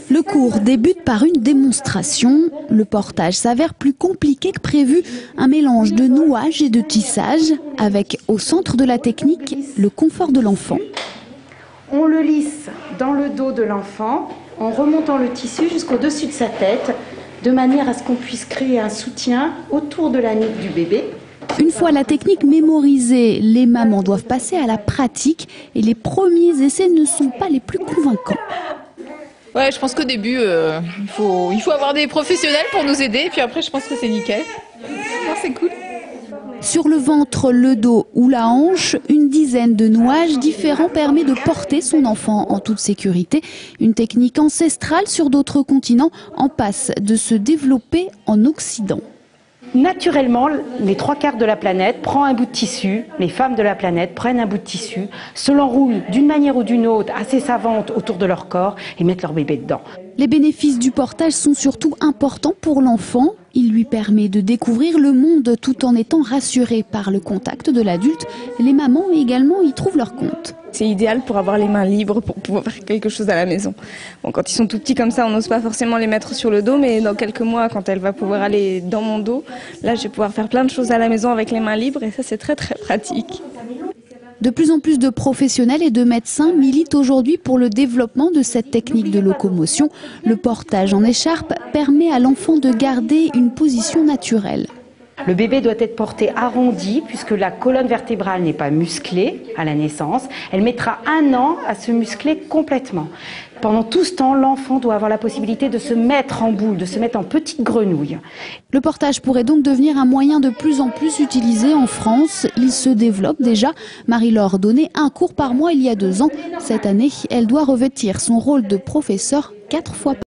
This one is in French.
Le cours débute par une démonstration. Le portage s'avère plus compliqué que prévu. Un mélange de nouage et de tissage, avec au centre de la technique le confort de l'enfant. On le lisse dans le dos de l'enfant en remontant le tissu jusqu'au-dessus de sa tête, de manière à ce qu'on puisse créer un soutien autour de la nuque du bébé. Une fois la technique mémorisée, les mamans doivent passer à la pratique et les premiers essais ne sont pas les plus convaincants. Ouais, je pense qu'au début, il faut avoir des professionnels pour nous aider. Et puis après, je pense que c'est nickel. C'est cool. Sur le ventre, le dos ou la hanche, une dizaine de nouages différents permet de porter son enfant en toute sécurité. Une technique ancestrale sur d'autres continents en passe de se développer en Occident. Naturellement, les 3/4 de la planète prend un bout de tissu, les femmes de la planète prennent un bout de tissu, se l'enroulent d'une manière ou d'une autre assez savante autour de leur corps et mettent leur bébé dedans. Les bénéfices du portage sont surtout importants pour l'enfant. Il lui permet de découvrir le monde tout en étant rassuré par le contact de l'adulte. Les mamans également y trouvent leur compte. C'est idéal pour avoir les mains libres, pour pouvoir faire quelque chose à la maison. Bon, quand ils sont tout petits comme ça, on n'ose pas forcément les mettre sur le dos, mais dans quelques mois, quand elle va pouvoir aller dans mon dos, là, je vais pouvoir faire plein de choses à la maison avec les mains libres et ça, c'est très très pratique. De plus en plus de professionnels et de médecins militent aujourd'hui pour le développement de cette technique de locomotion. Le portage en écharpe permet à l'enfant de garder une position naturelle. Le bébé doit être porté arrondi puisque la colonne vertébrale n'est pas musclée à la naissance. Elle mettra 1 an à se muscler complètement. Pendant tout ce temps, l'enfant doit avoir la possibilité de se mettre en boule, de se mettre en petite grenouille. Le portage pourrait donc devenir un moyen de plus en plus utilisé en France. Il se développe déjà. Marie-Laure donnait un cours par mois il y a 2 ans. Cette année, elle doit revêtir son rôle de professeur 4 fois par